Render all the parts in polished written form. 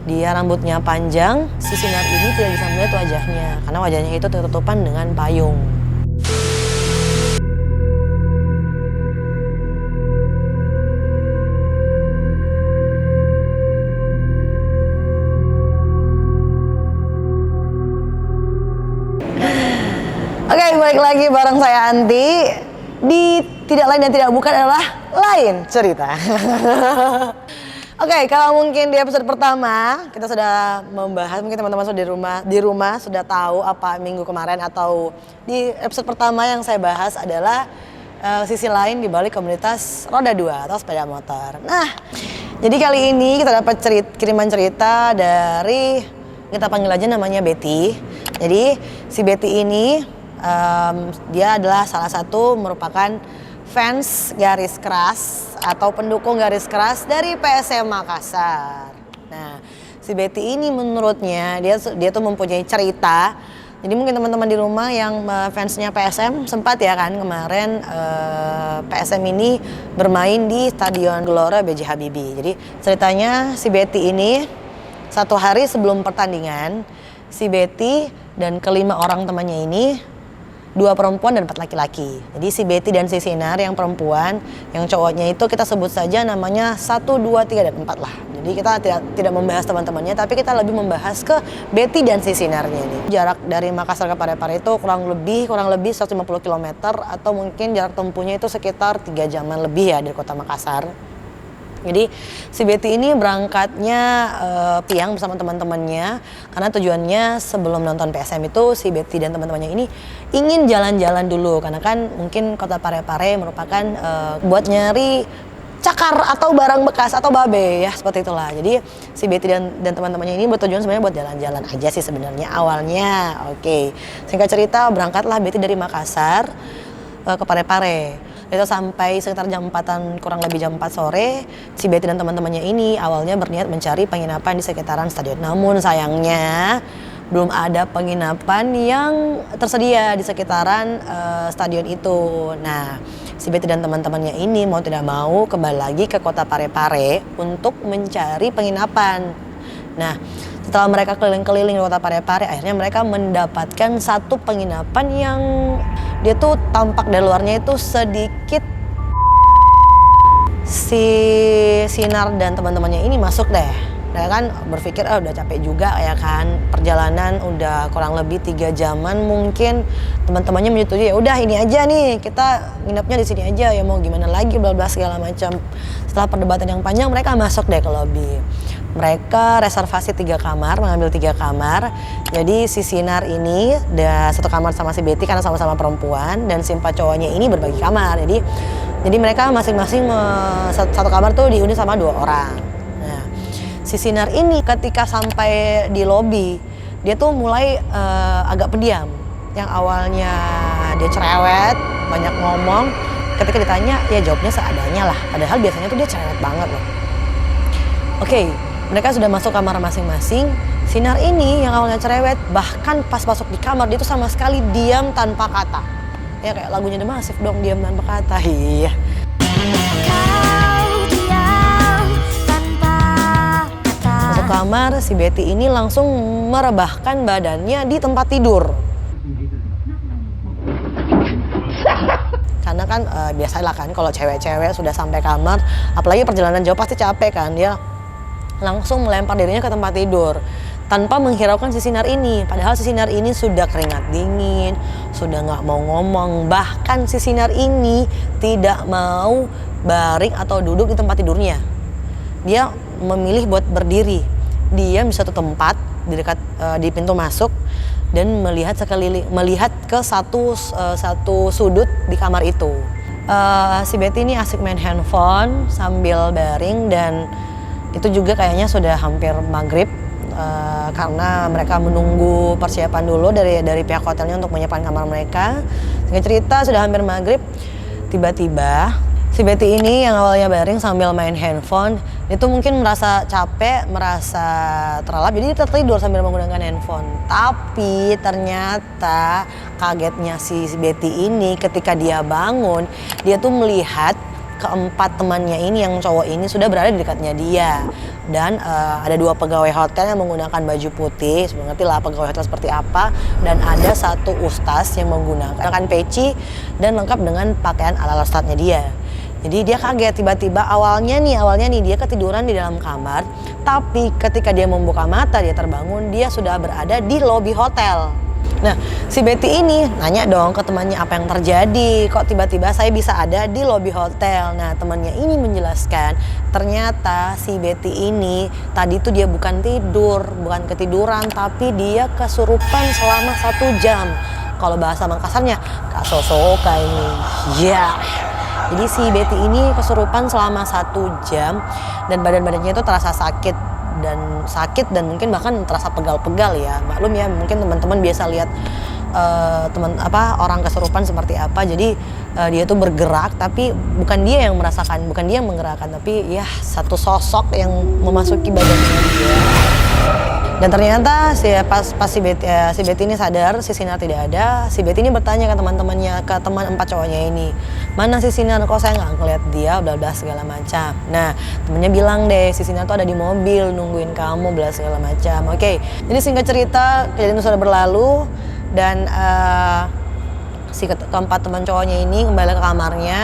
Dia rambutnya panjang, si Sinar ini tidak bisa melihat wajahnya karena wajahnya itu tertutupan dengan payung. Oke, balik lagi bareng saya Anti di tidak lain dan tidak bukan adalah Lain Cerita. Oke, kalau mungkin di episode pertama kita sudah membahas, mungkin teman-teman sudah di rumah sudah tahu apa minggu kemarin, atau di episode pertama yang saya bahas adalah sisi lain di balik komunitas roda 2 atau sepeda motor. Nah, jadi kali ini kita dapat kiriman cerita dari, kita panggil aja namanya Betty. Jadi si Betty ini dia adalah salah satu merupakan fans garis keras atau pendukung garis keras dari PSM Makassar. Nah, si Betty ini menurutnya dia tuh mempunyai cerita. Jadi mungkin teman-teman di rumah yang fansnya PSM sempat ya kan kemarin PSM ini bermain di Stadion Gelora B.J. Habibie. Jadi ceritanya si Betty ini satu hari sebelum pertandingan, si Betty dan kelima orang temannya ini, 2 perempuan dan 4 laki-laki. Jadi si Betty dan si Sinar yang perempuan, yang cowoknya itu kita sebut saja namanya 1, 2, 3, dan 4 lah. Jadi kita tidak membahas teman-temannya, tapi kita lebih membahas ke Betty dan si Sinarnya ini. Jarak dari Makassar ke Parepare itu kurang lebih 150 km, atau mungkin jarak tempuhnya itu sekitar 3 jaman lebih ya dari kota Makassar. Jadi si Betty ini berangkatnya piang bersama teman-temannya karena tujuannya sebelum nonton PSM itu si Betty dan teman-temannya ini ingin jalan-jalan dulu, karena kan mungkin kota Parepare merupakan buat nyari cakar atau barang bekas atau babe ya, seperti itulah. Jadi si Betty dan teman-temannya ini bertujuan sebenarnya buat jalan-jalan aja sih sebenarnya awalnya. Oke, singkat cerita berangkatlah Betty dari Makassar ke Parepare. Itu sampai sekitar jam 4-an, kurang lebih jam 4 sore, si Betty dan teman-temannya ini awalnya berniat mencari penginapan di sekitaran stadion. Namun sayangnya belum ada penginapan yang tersedia di sekitaran stadion itu. Nah, si Betty dan teman-temannya ini mau tidak mau kembali lagi ke kota Parepare untuk mencari penginapan. Nah, setelah mereka keliling-keliling di kota Parepare, akhirnya mereka mendapatkan satu penginapan yang dia tuh tampak dari luarnya itu sedikit. Si Sinar dan teman-temannya ini masuk deh. Mereka kan berpikir udah capek juga ya kan, perjalanan udah kurang lebih 3 jaman, mungkin teman-temannya menyetujui ya udah ini aja nih, kita nginepnya di sini aja ya, mau gimana lagi bla bla segala macam. Setelah perdebatan yang panjang mereka masuk deh ke lobi. Mereka reservasi 3 kamar, mengambil 3 kamar. Jadi si Sinar ini udah satu kamar sama si Betty karena sama-sama perempuan, dan si 4 cowoknya ini berbagi kamar. Jadi mereka masing-masing satu kamar tuh dihuni sama 2 orang. Nah, si Sinar ini ketika sampai di lobi, dia tuh mulai agak pendiam. Yang awalnya dia cerewet, banyak ngomong, ketika ditanya ya jawabnya seadanya lah. Padahal biasanya tuh dia cerewet banget loh. Oke, mereka sudah masuk kamar masing-masing. Sinar ini yang awalnya cerewet, bahkan pas masuk di kamar dia tuh sama sekali diam tanpa kata. Ya kayak lagunya The Massive dong, diam tanpa kata. Iya. Masuk kamar, si Betty ini langsung merebahkan badannya di tempat tidur. Karena kan biasalah kan kalau cewek-cewek sudah sampai kamar, apalagi perjalanan jauh pasti capek kan, dia langsung melempar dirinya ke tempat tidur tanpa menghiraukan si Sinar ini. Padahal si Sinar ini sudah keringat dingin, sudah nggak mau ngomong, bahkan si Sinar ini tidak mau baring atau duduk di tempat tidurnya. Dia memilih buat berdiri, diam di satu tempat di dekat di pintu masuk dan melihat ke satu sudut di kamar itu. Si Betty ini asik main handphone sambil baring, dan itu juga kayaknya sudah hampir maghrib karena mereka menunggu persiapan dulu dari pihak hotelnya untuk menyiapkan kamar mereka. Singkat cerita sudah hampir maghrib, tiba-tiba si Betty ini yang awalnya baring sambil main handphone itu mungkin merasa capek, merasa terlelap, jadi dia tertidur sambil menggunakan handphone. Tapi ternyata kagetnya si Betty ini ketika dia bangun, dia tuh melihat keempat temannya ini yang cowok ini sudah berada di dekatnya dia. Dan ada 2 pegawai hotel yang menggunakan baju putih, mengerti lah pegawai hotel seperti apa. Dan ada 1 ustaz yang menggunakan peci dan lengkap dengan pakaian ala ustaznya dia. Jadi dia kaget tiba-tiba awalnya nih dia ketiduran di dalam kamar, tapi ketika dia membuka mata dia terbangun, dia sudah berada di lobi hotel. Nah, si Betty ini nanya dong ke temannya apa yang terjadi, kok tiba-tiba saya bisa ada di lobi hotel. Nah, temannya ini menjelaskan ternyata si Betty ini tadi tuh dia bukan tidur, bukan ketiduran, tapi dia kesurupan selama 1 jam. Kalau bahasa Makassarnya, Kak Sosoka ini. Ya. Jadi si Betty ini kesurupan selama 1 jam dan badan-badannya itu terasa sakit dan mungkin bahkan terasa pegal-pegal ya. Maklum ya, mungkin teman-teman biasa lihat orang kesurupan seperti apa. Jadi dia tuh bergerak tapi bukan dia yang merasakan, bukan dia yang menggerakkan, tapi ya satu sosok yang memasuki badannya dia. Dan ternyata pas si Betty ini sadar si Sinar tidak ada, si Betty ini bertanya ke teman-temannya, ke teman 4 cowoknya ini, mana si Sinar, kok saya nggak ngeliat dia, bla bla segala macam. Nah, temennya bilang deh si Sinar tuh ada di mobil nungguin kamu, bla segala macam. Oke, jadi singkat cerita kejadian itu sudah berlalu dan si keempat teman cowoknya ini kembali ke kamarnya.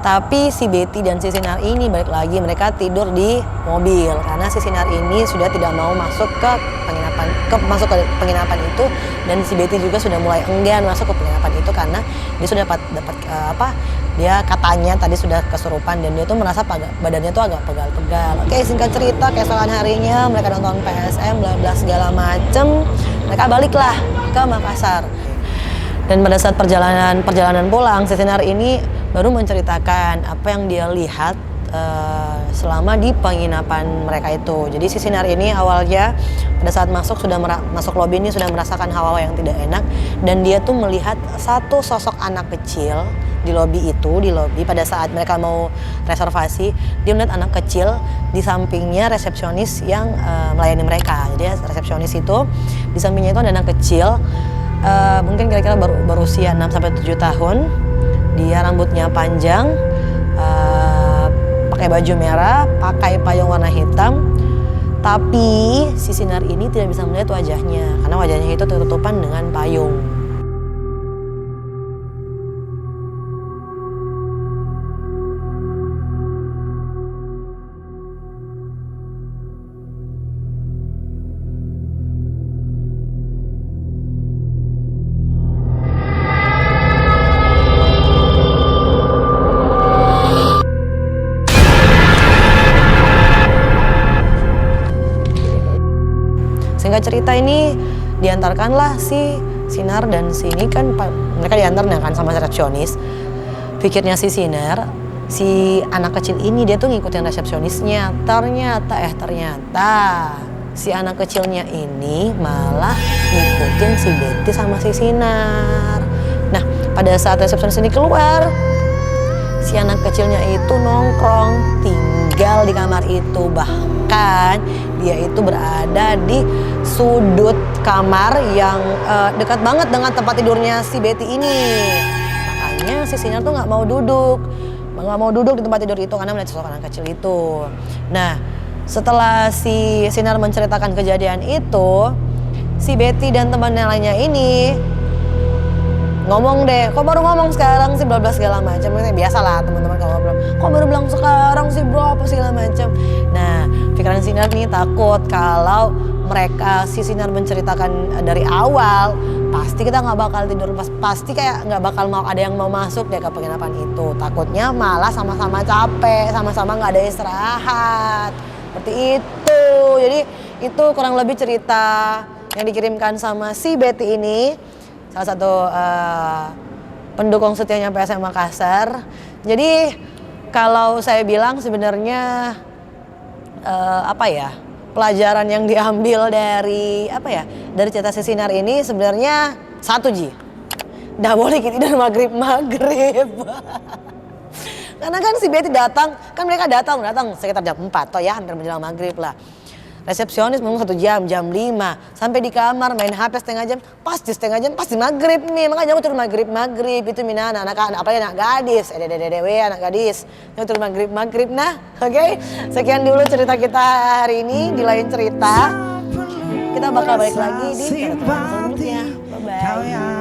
Tapi si Betty dan si Sinar ini balik lagi, mereka tidur di mobil karena si Sinar ini sudah tidak mau masuk ke penginapan itu, dan si Betty juga sudah mulai enggan masuk ke penginapan itu karena dia sudah dapat dia katanya tadi sudah kesurupan dan dia tuh merasa badannya tuh agak pegal-pegal. Oke, singkat cerita keesokan harinya mereka nonton PSM bla bla segala macem, mereka baliklah ke Makassar. Dan pada saat perjalanan pulang, si Sinar ini baru menceritakan apa yang dia lihat selama di penginapan mereka itu. Jadi si Sinar ini awalnya pada saat masuk lobi ini sudah merasakan hawa yang tidak enak, dan dia tuh melihat satu sosok anak kecil di lobi pada saat mereka mau reservasi. Dia melihat anak kecil di sampingnya resepsionis yang melayani mereka. Jadi resepsionis itu di sampingnya itu ada anak kecil. Mungkin kira-kira berusia 6-7 tahun. Dia rambutnya panjang, pakai baju merah, pakai payung warna hitam. Tapi si Sinar ini tidak bisa melihat wajahnya karena wajahnya itu tertutupan dengan payung. Singkat cerita ini diantarkanlah si Sinar dan si ini kan mereka diantar kan sama resepsionis. Pikirnya si Sinar, si anak kecil ini dia tuh ngikutin resepsionisnya. Ternyata si anak kecilnya ini malah ngikutin si Betty sama si Sinar. Nah, pada saat resepsionis ini keluar, si anak kecilnya itu nongkrong tinggal di kamar itu, bahkan dia itu berada di sudut kamar yang dekat banget dengan tempat tidurnya si Betty ini. Makanya si Sinar tuh nggak mau duduk di tempat tidur itu karena melihat sosok anak kecil itu. Nah, setelah si Sinar menceritakan kejadian itu, si Betty dan temannya lainnya ini ngomong deh, kok baru ngomong sekarang sih bla bla segala macam. Biasalah teman-teman kalau ngobrol, kok baru bilang sekarang sih bro apa segala macam. Nah, pikiran Sinar nih takut kalau si Sinar menceritakan dari awal, pasti kita nggak bakal tidur, pasti kayak nggak bakal mau ada yang mau masuk deh ke penginapan itu. Takutnya malah sama-sama capek, sama-sama nggak ada istirahat. Seperti itu. Jadi itu kurang lebih cerita yang dikirimkan sama si Betty ini, salah satu pendukung setianya PSM Makassar. Jadi kalau saya bilang sebenarnya pelajaran yang diambil dari cerita si Sinar ini sebenarnya satu nggak boleh tidur maghrib. Karena kan si Betty datang, kan mereka datang sekitar jam 4 ya, hampir menjelang maghrib lah. resepsionis ngomong 1 jam, jam 5. Sampai di kamar main HP setengah jam, pasti maghrib nih. Makanya aku turun maghrib itu mina anak-anak, apalagi anak gadis, dedewe anak gadis. Yang turun maghrib nah, oke? Sekian dulu cerita kita hari ini, di lain cerita kita bakal balik lagi di cerita selanjutnya. Bye-bye.